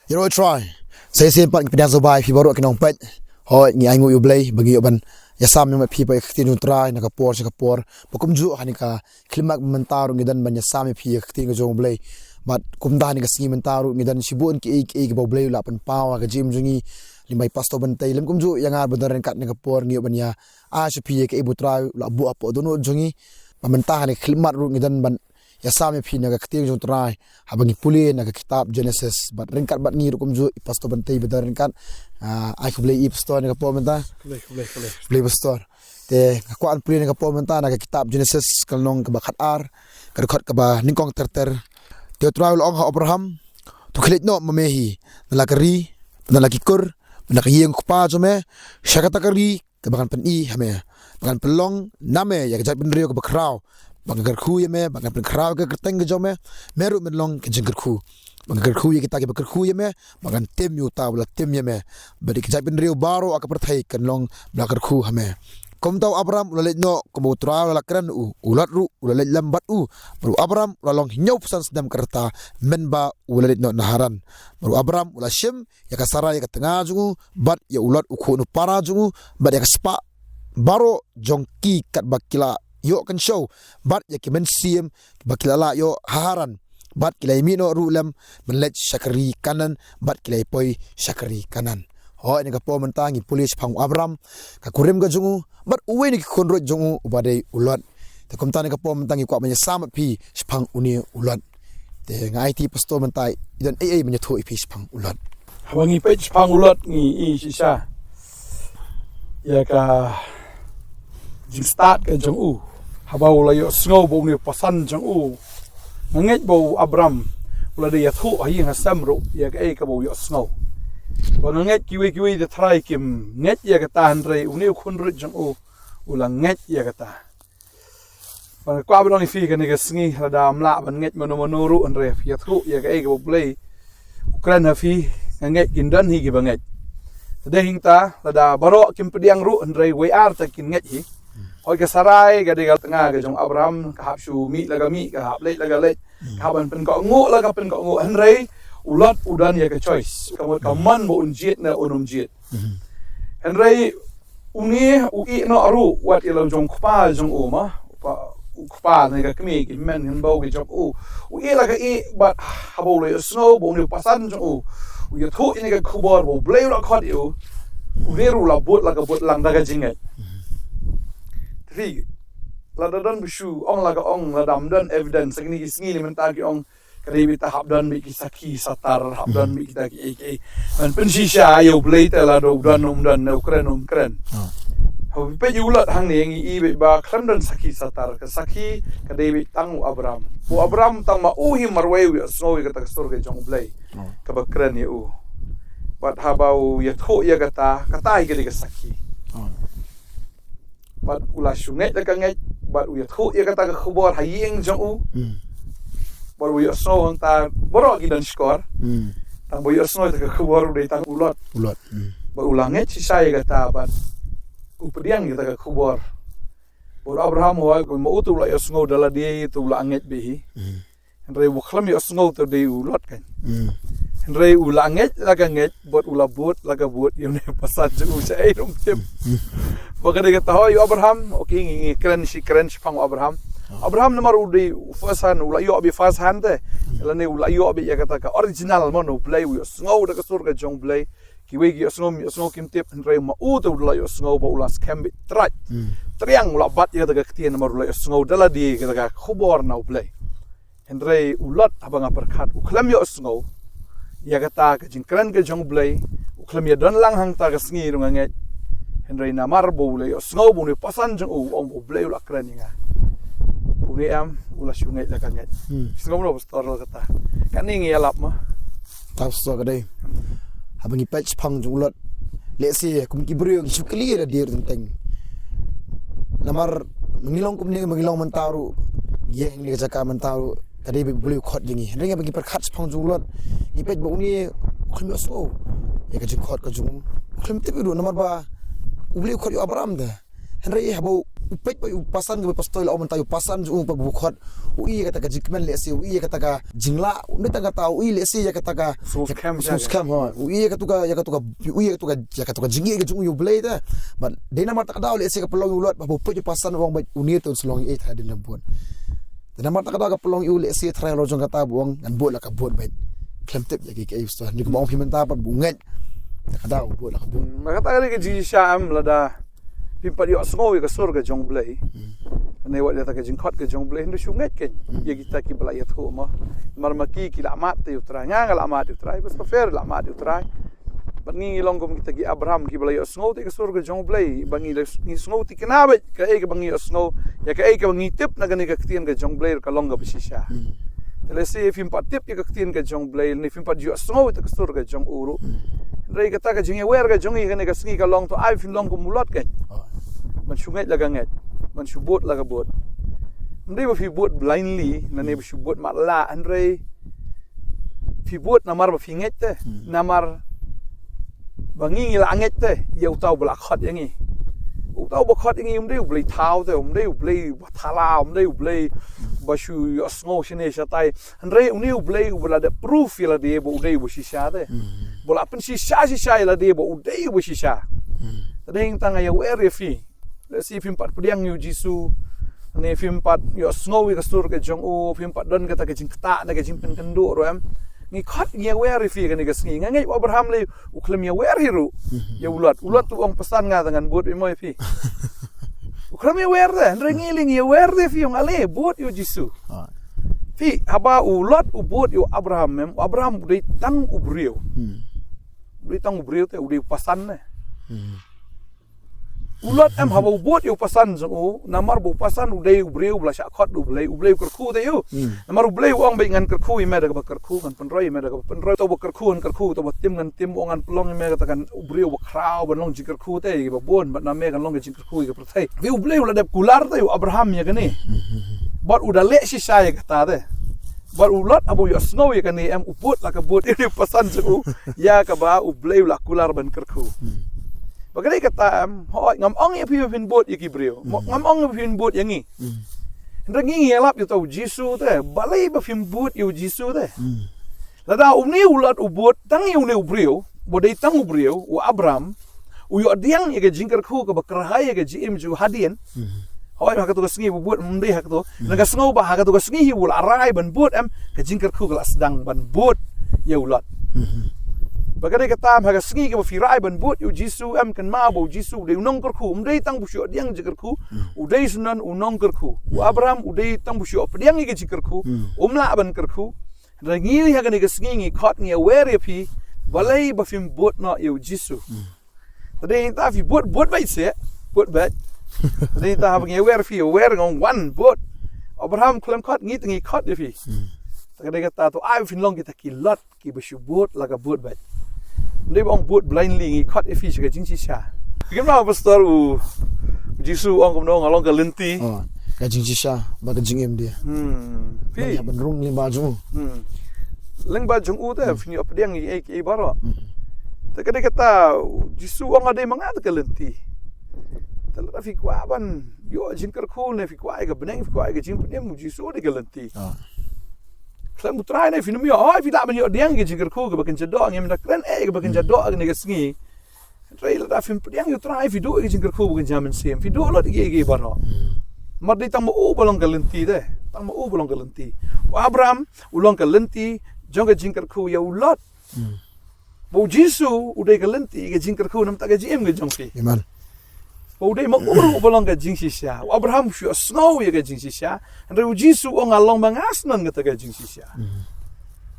You know try. Saya sempat pindah Zubai pi baru ke Nongpet. Hoi ngi ai ngu yu blay bagi ban ya sam yang pi pa tin try na kapor bakum ju hanika klimak mentaru ngidan ban ya sam pi tin jong blay but kumda ni ka singi mentaru ngidan sibun ki ek blay la pan pawa ka jim jungi limbai pasto bantai lem kumju yang ar bedaran kat na kapor ngi ban ya a pi ke ibu try la bu apo dono jungi pamentah ni klimat ru ngidan ban ya sam pi na ka tin jong try habangi puli na ka kitab Genesis but ringkat bat ngi ru kumju pasto bantai bedaran kat ai ku blay store ni ka po menta blay store te ko an puli ni ka po menta na ka kitab Genesis kalnong ka bakhat ar ka khot ka ba ningkong ter te travel ong ha Abraham tu khlit no mamehi na lakari na lakikur na kayeng kupa jome syakata kari ka bakan pen I hame bakan pelong name ya jat benrio ka bakrau bangar khu yeme bakan pen krau ka kerteng jome meru menlong ka jengker khu bangar khu ye kita ke bakar khu yeme bakan tem yu ta wala tem yeme badi ka jat benrio baro aka perthai kan long bakar khu hame kom tau Abraham ulalet no kom utra la kran ulat ru ulalet lambat baru Abraham lalong nyau pesan sedam kerta menba ulalet no naharan baru Abraham ula Shem ya kasara ya tengah jungu bat ya ulat ukhu no para jungu bat ya spa baro jongki kat bakila yo kan show bat ya kimen siem bakila la yo haharan bat kilai mino rulam menlet syakari kanan bat kilai poi syakari kanan ho ni ka po mentangi polis phang Abraham ka kurim ga jungu bat uwe ni konro jungu ubade ulat te kom tani ka po mentangi kwa manya sama pi phang uni ulat te ngai ti pasto mentai idan ai manya tho pi phang ulat hawangi pe phang ulat ni I sisa ya ka jing start ka jungu habau la yo snow bo ni pasan jungu nget bo Abraham ula de ya tho ai nga samro ya ka ai ka bo yo snow Bang nget kiwi de try kim nget ya kata hynrei uni khunrut jang ulang nget ya kata bang kwa belong fi kan ga sngi rada amla ban nget mono ru hynrei ya thu ya ga go play ukraina fi nget kindan hi gi banget tade hingta rada baro kim pediang ru hynrei we ar ta kin nget hi hoi ka sarai ga de ga tanga ga jong Abraham ka hap shu mi laga mi ka hap le laga le ka ban pen ko ngo laga pen ko ngo hynrei ulat udan ya ke choice kamu kaman bo unjit na unumjit hynrei uni ui no aru wat ilang jong kpa jong ma kpa na ga kmi ki men hin bo ge jong ui la ga I bat habo le snow bo ni pasan jong u ya thu ni ga khubor bo blay la khot u veru la bot la ga bot lang daga jinget tri la dan bushu ong la ga ong la dam dan evidence ni sngi ni menta ki ong Karibi ta habdan mi kisaki satar habdan mi kita ki man pensisha yo blay tela do dan no kren ho pe yulat hang ne ngi I ba khan dan saki satar ka saki ka David tang Abraham bu Abraham tang ma hi marwe wi snow ka ta stor ke jong blay ka ba kren ye bat habau ya tho ya kata hi ka saki bat ula shunget ka ngai bat u ya tho ya kata ka khubor hayeng jong baru yo snow ang ta boro gidan skor tang boyo snow ta khubor de tang ulat ba ulanget si saya kata bat upediang kita ka khubor baru Abraham wa ko mo utu la yo snow dala dia tu ulanget behi hynrei bu khlam yo snow to de ulat kan hynrei ulanget la ka nget bot ulabot la ka bot yo ne pasat ju sa ai rum tip bagade kata ho yo Abraham okay ngi kren pang Abraham nomor udi first hand ula yo abi first hand te lane ula yo abi ya kata ka original mono play wi snow da ka sur ka jong play ki wi yo snow kim tip hynrei ma u to ula yo snow ba ula scam bit try triang ula bat ya ka ktien nomor ula yo snow dala di ka ka khubor na play hynrei ulat abang perkhat u khlem yo snow ya kata ka jingkran ka jong play u khlem ya don lang hang ta ka sngi runga nge hynrei na mar bo ula yo snow bu ni pasan jong ong bo play ula kran nga Nongkhryiem ula sungai la kanget singo no pastor la kata kan ni alap ma tap so ka dei habangi patch phang jung lot le si kum ki brio ki sukli ra dir teng namar mengilong kum ni mengilong mentaru ye ni ka jaka mentaru tadi bulu khot jingi ringa bagi perkhat phang jung lot ni patch bo ni khum so ye ka jing khot ka jung khum te biru namar ba ubli khot yo Abraham da hynrei habo upek pa pasan ke pastoi la omen tayo pasan ju pa bukhot ui kata ka jikmen le se ui kata ka jingla uni tanga ta ui le se ya kata ka scam ha ui kata ka ui kata ka jingi ke ju yu blade da but dena mar tak daw le se ka pelong ulot pa upek pasan wong ba uni to selong 8 hadin buat dena mar tak daw ka pelong yu le se try lo jong kata buang kan buat la ka buat ba klem tip ya ke sto ni ko mong pimenta pa bunget kada buat la ka buat makata ka ji sham lada pimpat yo sngow ka sur ka jong blai ne wa ta ka jing khot ka jong blai ndu shunget ke ye kita ki bla yat ho ma marmaki ki la mat te utra nga la mat utra bas fer la mat utra bangi long kom kita ki abraham ki bla yo sngow te ka sur ka jong blai bangi ni sngow ti kana ba ka e ka bangi yo sngow ya ka e ka bangi tip na ka ni ka ktien ka jong blai ka long ka bisisha tele se pimpat tip ka ktien ka jong blai ni pimpat yo sngow te ka sur ka jong uru Rei kata ka jinge wer ka jongi ka ne ka sngi ka long to ai fin long ko mulot ka man shungai laga nget man shubot laga bot ndai ba fi bot blindly na ne ba shubot ma la hynrei fi bot na mar ba fi nget te na mar bangi la nget te yau tau bla khot yangi u tau ba khot yangi umdai u blai thau te umdai u blai ba thala umdai u blai ba shu sngo shine shatai hynrei uni u blai u bla de proof ila de ba udai bu shisha te bola pen shisha ila de ba udai bu shisha tadeng tanga ya wer fi si pimpat pediang yu jisu ne pimpat yo sngow ka sur ka jong u pimpat don kata ka jing kta na ka jing pen kendo ro am ngi khat ngi wer fi ka ni ka sngi ngai abraham le u khlem ya wer hiru ya ulat tu ong pesan nga dengan bot mo fi u khlem ya wer de ndre ngi ling ya wer de fi ong ale bot yu jisu fi haba ulat u bot yu abraham mem abraham dei tang u brio dei tang u brio te u dei pasan ne ulat em haba bot yu pasan zo namar bo pasan udai ubreu bla sha khot ublei kerku te yu namar ublei ong be ngan kerku i me da kerku kan penroi me da penroi to bo kerku to bo tim ngan tim ongan pelong me ka kan ubreu bo krau ban long ji kerku te ba bon ba na me kan long ji kerku i ka prthai vi ublei la dep kular te yu abraham ya kani bot uda le shi sha ya ta de bot ulat abu yo snow ya kani em uput la ka bot ini pasan zo ya ka ba ublei la kular ban kerku Bagay kata hoy ngam ong ya pin bot iki brio ngam ong pin bot yangi ngi ngelap yu tau jisu te balai ba pin bot yu jisu te lada umni ulat ubot tang yu ne brio bodai tang brio u abram u yo diang ya jingkar khu ka bakrahai ya jim ju hadien hoy ha ka to sngi bot mndai ha ka to naga sngo ba ha ka to sngi hi ul arai ban bot em ka jingkar khu ka sedang ban bot ya ulat Bagay kata haga sngi ke firai ban bot yu jisu am kan ma bo jisu de nong kerku umdei tang busyo diang jikerku udei sunan unong kerku u abraham udei tang busyo pediang ge jikerku umla ban kerku rangi haga ne sngi ngi khot ngi aware pi balai ba fim bot no yu jisu tadei ta fi bot bai se bot bat tadei ta ngi aware fi aware ngong one bot abraham klem khot ngi tingi khot de fi tadei kata to ai fin long kita ki lot ki busyo bot laga bot bat Ndai bang bot blindly ngi khot e fish ka jing chi sha. Gimana pastor u jisu ong kom nong along ka lenti. Ka jing chi sha ba ka jing em dia. Pi ya ban rung limba jung. Leng ba jung u ta fini op diang ngi e baro. Ta ka kata jisu ong ade manga ka lenti. Ta la fi kwa ban yo jing kar khu ne fi kwa ga beneng fi kwa ga jing pem jisu de ka lenti. Saya mutrai ni film yo, oh tidak banyak diang ke jingkar ku ke bakin jadok ngem nak keren ke bakin jadok ke negasngi. Trail da film diang yo try video ke jingkar ku bakin jaman sem. Video lo dige baro. Mar di tang mo bolong ke lenti de. Tang mo bolong ke lenti. Wa Abraham ulong ke lenti jong ke jingkar ku ya ulot. Bo Jisu udai ke lenti ke jingkar ku nam tak ke jim ke jong fi. Iman. Bo udai mo bolong ke jing sisya. Abraham shu snow ya ke jing sisya. Andre Jisu ong along mangasnan ke tak ke jing sisya.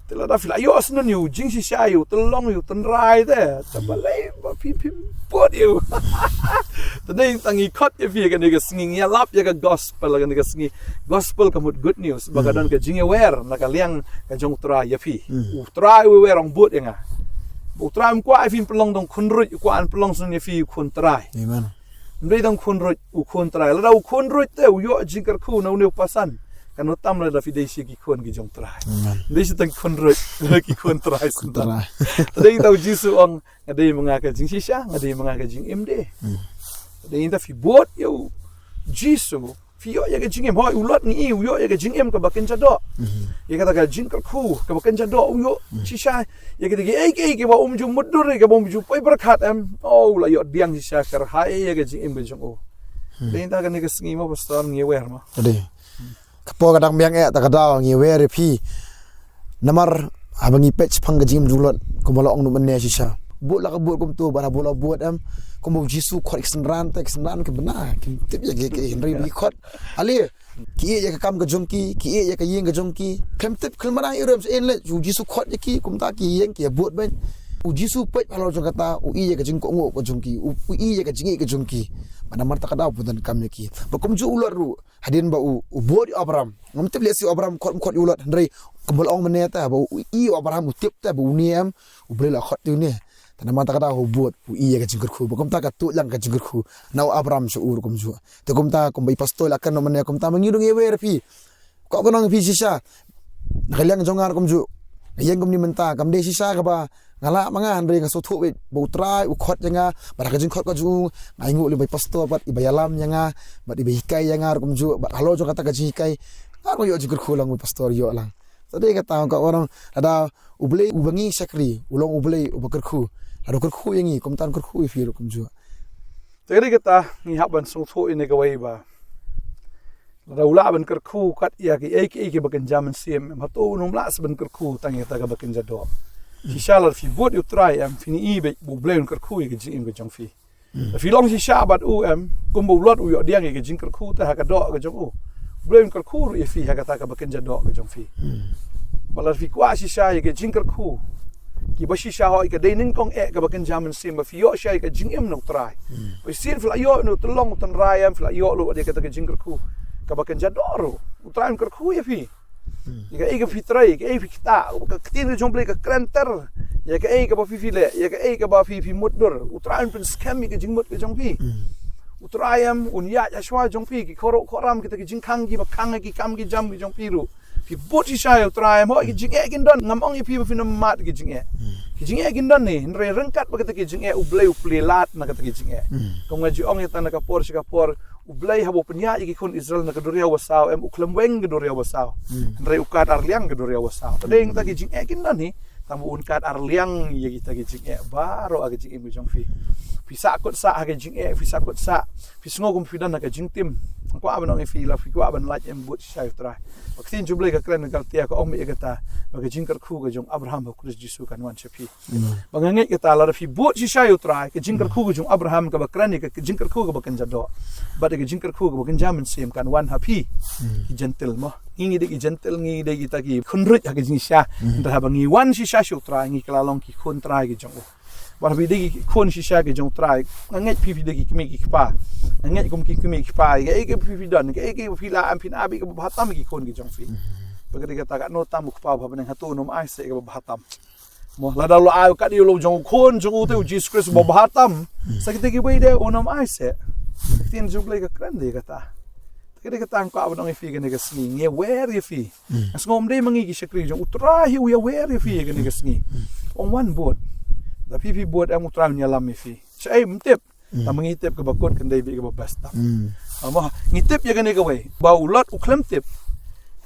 Tela da fila yo asnan yu jing sisya yu telong yu tenrai de. Tabalai ba pim bot yu. Tadai tangi khot ye fi ke ne ke singi ya lap ya ke gospel ke ne ke singi. Gospel kamut good news. Bagadan ke jing aware na ka liang ke jong tra ya fi. Tra we ong bot ya nga. Bo tra kwa ai fin pelong dong khunrut kwa an pelong sun ye fi khun trai. Amen. Ndai dang khunrut u khun trai la u khunrut te u yo jingkar khu no ne pasan kan utam la da fi dei ki khun ki jong trai ndai si tang khunrut ki khun trai sun trai dei tau jisu ong ngadei manga ka jing sisha ngadei manga ka jing imde dei ta fi bot yo jisu fio ya ke jingem hoi ulot ngi yo ya ke jingem ka baken jado ya kata ka jingkar khu ka baken jado yo shisha ya ke ke ba jum mudur ke bom ju pai berkat oh la yo diang shisha kar hai ya ke jingem be jong o den ta ka ni ke sngi mo pastor ngi wer ma ade kapo kadang biang ta kada ngi wer phi namar abangi pech phang jim julot kumala ong no menne shisha buat lah buat kum tu bara bola buat kum jisu khot iksenran ke benar kim tip ya ke hynrei bi khot ali ki ya ka kam ka jongki ki ya ka yeng ka jongki kem tip khl mana iram en le jisu khot ya ki kum ta ki yeng ki buat ben jisu pech halo jong kata ya ka jing ko ngo ko jongki ya ka jingi ka jongki mana mar ta kada putan kam ya ki bakum ju ulot ru hadin ba buat abram ngam tip le si abram khot ulot hynrei kumbol ong meneta ba abram tip ta bu niam boleh la khot tu ni tanah mata kata buat iya ke jingkur khu bakom ta ka tu lang ka jingkur khu nau abram su ur kum ju te kum ta kum bai pastol akan no mane kum ta mangirung ewer pi ko ko nang pi sisa nakaliang jongar kum ju yeng kum ni menta kam de sisa ka ba ngala manga hynrei ka so thu be bo trai u khot janga bara ka jing khot ka ju ngai ngu le bai pastol bat ibayalam janga bat ibai hikai janga kum ju bat halo jo kata ka hikai ko yo jingkur khu lang pastor yo lang tadi kata ko orang ada ublei ubangi sakri ulong ublei ubakar khu ada kerku yang ni komtan kerku ifi kum ju jadi kita ngi haban sung thu ini kawai ba la ula ban kerku kat ya ki ek bakan jaman sim hatu num la ban kerku tang ta ga bakan jado inshallah fi bod you try am fini ibe bu blain kerku ke jing ke jong fi fi long si shabat kum bu lot u yo diang ke jing kerku ta ka do ke jong u blain kerku ri fi ha ka ta ga bakan jado ke jong fi balar fi kwa si sha ke jing kerku ki bashi sha ho ka dening kong ka bakan jaman sim ba fi yo sha ka jing no try ba sin fla yo no tolong ton rayam fla yo lo de ka ta jing kerku ka bakan jadoro u try kerku ya fi ya ka fi try ka fi kita ka tin jong play ka krenter ya ka ba fi le ya ka ba fi mudur u try pen scam ka jing mut ka jong fi u try un ya shwa jong fi ki khoram kita ki jing khang ki ba khang ki kam ki jam ki jong fi ru fi bot si shay try mo ki jing kin don ngamong ipi fi mat ki jing kin don ni hynrei rengkat ba ki jing ublei lat na ki jing kong ngaji ong ya tanaka por ublei habo penya ki kon Israel na kadoria wasaw uklam weng kadoria wasaw hynrei ukat arliang kadoria wasaw tadeng ta ki jing kin don ni tamu unkat arliang ya kita ki jing baro ag jing mi jong fi sakut sa ag jing fi sakut sa fi snogum fi dan na ka jing tim ko aban ong fi la fi ko aban laj bot shay try waktin jublei ka kren ka tia ko ong mi kata bagi jingkar khu ga jong abraham ba kris jisu kan wan chapi bangange kata la fi bot si shay try ka jingkar khu ga jong abraham ka ba kren ka jingkar khu ga ba kan jado ba de jingkar khu ga ba kan jaman sem kan wan happy ki gentle mo ngi de ki gentle ngi de ki ta ki khunrut ha ga jing sha nda ba ngi wan si sha shu try ngi kala long ki khun try ga jong bar bi de ki khun si sha ga jong try ngai pi de ki mi ki pa ngai kum ki mi ki pa ga pi don ga fi la am pin abi ga ba tam ki khun ki jong fi bagadi kata ka no tam ku pa ba ben hatu nom ai se ga ba hatam mo la da lo ai ka di lo jong khun jong u te Jesus Christ ba hatam sa ki ki bai de onom ai se tin jublei ka kran de kata kede kata ko abon ang fi ga ne ga sngi nge wer ye fi as ngom de mangi ki shakri jong utra hi u ya wer ye fi ga ne ga sngi on one board da pipi board ang utra nya lam fi sai mtep ta mangi tep ka bakot kan dai bi ga basta ama ngitep ya ga ne ga wei ba ulot u klem tep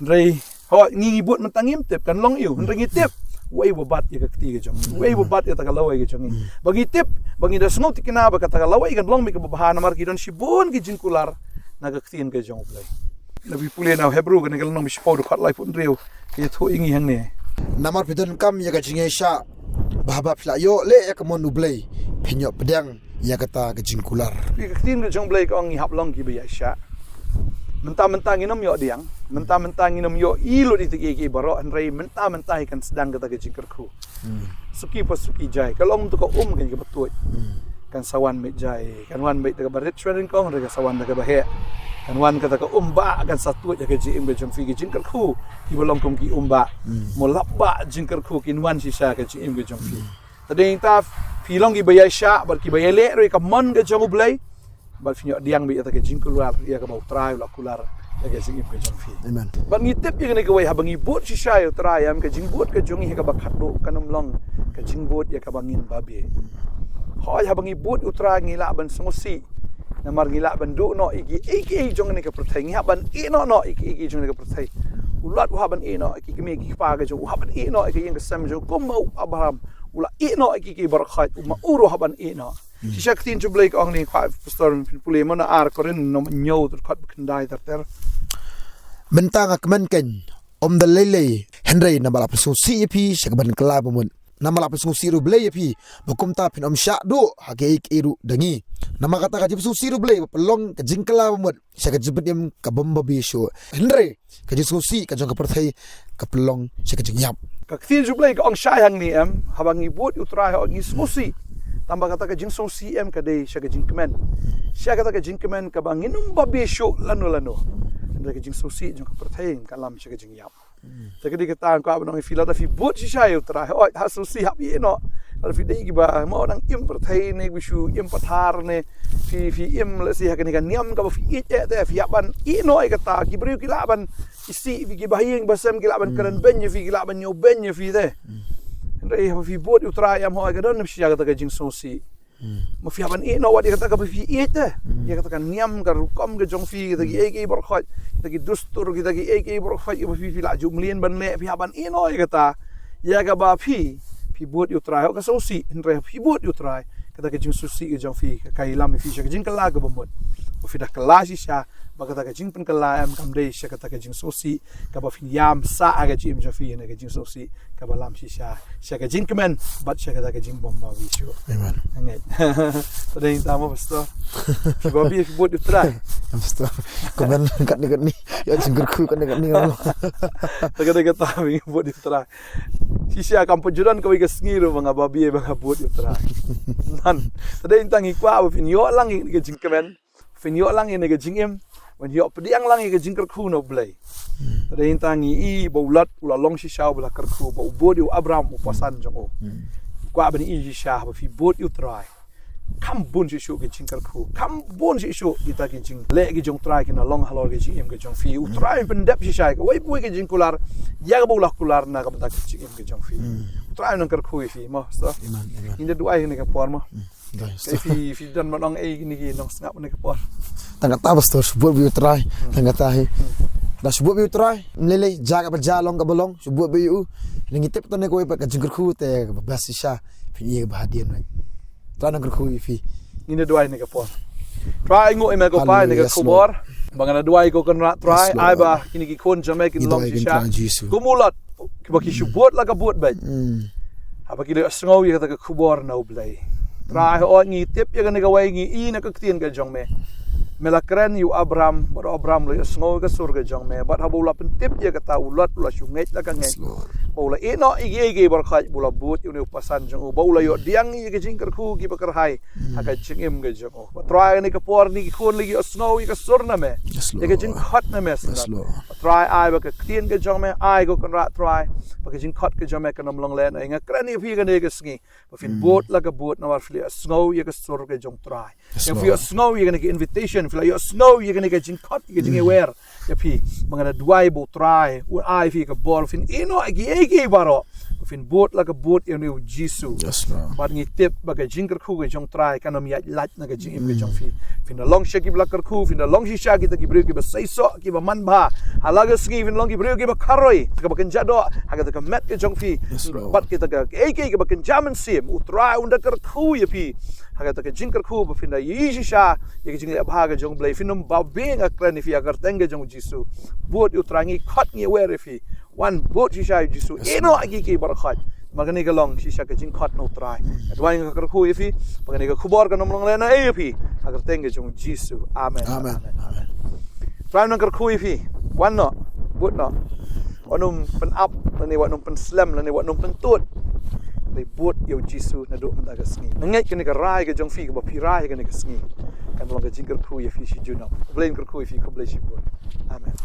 rei ho ngi board mentangim tep kan long yu rei ngitep wei bobat ya ka ti ga jong wei bobat ya ta ga lawai ga jong bagi tep bagi da snot kina ba ka ta ga lawai kan long mi ka bahana mar ki don shibon ki jinkular naga ktiin ka jong play nabi pule na hebrew kan ngal nong mispo do khat lai pun reu ke tho ingi hang ne namar pidon kam ya ka jinge sha bahaba phla yo le ya ka mon ublei phinyo pedang ya kata ka jingkular pi ka ktiin ka jong play ka ngi hap long ki ba ya sha mentah nginom yo diang mentah nginom yo ilo di tiki baro hynrei mentah kan sedang kata ka jingkerku suki pasuki jai kalong tu ka kan ka batut kan sawan me jai kan wan me ta baret chwerin kong re ka sawan ta bahe kan wan ka ta ka umba kan satu ja ka jing be jong fi ki jingkar khu ki bolong kum ki umba mo labba jingkar khu kin wan si sha ka jing be jong fi ta ding ta fi long ki bayai sha bar ki bayai le re ka mon ka jong blai bar fi diang be ta ka jingkular ya ka bau trai la kular ya ka jing be jong fi amen ban ngi tep ye ne ka wai ha bangi bot si sha yo trai am ka jing bot ka jong hi ka ba khat do kanum long ka jing bot ya ka bangin babe hoi ha bangi but utra ngi la ban songosi namar ngila ban do no iki jong ni ka prothai ngi haban no iki jong ni ka prothai ulat haban no iki kemi ki pa ga jo haban no iki yang ka sam jo komo abraham ula no iki barakhat uma uro haban no shisha ktin jo blake ong ni kwa pastor pule mo na ar korin no nyo tur khat khandai ter bentang akmen ken om the lele hynrei na bala pesu si pi shakban kala bumun nama la pesu siru blay pi bakum ta pin om sha do hake iru dangi nama kata ka jisu siru blay pelong ka jingkala bumun shaka jibem ka bomba bi sho hynrei ka jisu si ka jong ka perthai ka pelong shaka jingyap ka ktin jo blake ong sha hang ni habang ibut utrai ho ni susi tamba kata ka jing so cm ka dei shaka jingkmen shaka kata ka jingkmen ka banginum babi sho lano Ndaka jing sosi jong ka perthai kalam shaka jing yap takadi ka tan ko abang philosophy but si shay utra oi ha sosi hap ye no al fi dei ba mo nang im perthai ne bisu im pathar ne fi im la si ha kan niam ka fi te fi yaban no ai ka ta ki bru ki laban isi fi ki bahing basam ki laban kan ben fi ki laban yo ben fi de ndai ha fi but utra yam ho ka don si ka ta jing sosi mafiaban no wadi kata ka fi te ya kata kan niam ka rukom ke jong fi kita ki berkhat kita ki dustur kita ki berkhat fi la jumlien ban le fiaban no ya kata ya ka ba fi buat utrai ka sosi hynrei fi buat utrai kata ka jing susi ke jong fi ka ilam fi ka jing kala ka bomot fi dah kala si sha ba kata ka jing pen kala am kam dei sha kata ka jing sosi ka ba fi yam sa aga jim jong fi ne ka jing sosi ka ba lam si sha ka jing kemen bat sha kata ka jing bomba wi shu amen ngeit tadi tamo pastor fi ba bi fi buat utrai pastor komen kat ni ya jingkurku kat ni Taga tabi buat utrai sisya kampujuran ko iga sngiru mga babi mga buat utrai nan tadi intang ikwa fin yo lang ni jing kemen fin yo lang ni jing im wan yo pediang lang ni jing kerku no blai tadi intang i baulat ula long sisya bula kerku ba buat yu abram upasan jong o kwa bani i sisya ba fi buat utrai kam bun si shu ke jing kerku kam bun si shu kita ke jing le ke jong trai ke na long halor ke jing im ke jong fi utrai pendep sisya ke wai pui ke jing kular ya ke bola kular na ka bata ke jing im ke jong fi utrai nang kerku fi mo so inda duai ni ka por mo fi dan manong ni ki nong ngap ni ka por tangga ta pastor buat bi utrai tangga ta hi dah sebut bi utrai lele jaga berjalong ka bolong sebut bi u ngitep to ne ko ka jingkurku te bas sisya fi ye bahadian mai tanang kerku fi ini dua ini kapor try ngo eme ko pa ni ka khubor bangana dua ko kan try ai ba kini ki kon jame kin long sisha kumulat ki ba ki shubot la ka bot ba apa ki le sngow ye ka khubor no blai try o ngi tip ye ka ni ka wai ngi i na ka tien ka jong me melakren yu abram bar abram lo sngow ka sur ka jong me bat habula pen tip ye ka ta ulat la shungait la ka ngai Baula ino igi bar khat bula but yu pasan jong baula yo diang ye jing kerku ki bakar hai aka jingim ge jong try ni ka por ni ki khon lagi snow ye ka surna me ye jing khat na me try ai ba ka tien ge jong me ai go kan ra try ba jing khat ge jong me kan long len nga krani phi ga ne ge sngi ba fin but la ka but na war fli snow ye ka sur ge jong try ye fi snow ye ga ni invitation fli yo snow ye ga ni ge jing khat ge jing wer ye phi mangana duai bo try u ai fi ka bor fin ino igi baro fin bot la ka bot yo ni jisu bar ni tip ba ka jing kerku ge jong try kanom ya lat na ge jing im ge jong fin the long shaki bla kerku fin the long shisha ki ta ki bru ki ba sai so ki ba man ba halaga ski fin long ki bru ki ba karoi ka ba kan jado ha ka met ge jong fi bat ki ta ka igi ba kan jaman sim u try unda kerku ye pi ha ka ta ka jing kerku ba fin da yi shisha ye ge jing le ba ga jong blai fin nom ba beng akran fi agar tenge jong jisu bot u trangi khat ngi were fi one boat shisha jisu eno agi ki barakhat magani ka long shisha ka jing khat no try adwai ka kerku ye fi magani ka khubor ka nom long le na e fi agar tenge jong jisu amen try nang kerku ye fi one no boat no onum pen up lani wa num pen slam lani wa num pen tut they boat yo jisu na do menda ka sngi ngai ka ni ka rai ka jong fi ka ba pi rai ka ni ka sngi kan long ka jing kerku ye fi shi juna blain kerku ye fi ko blai shi boat amen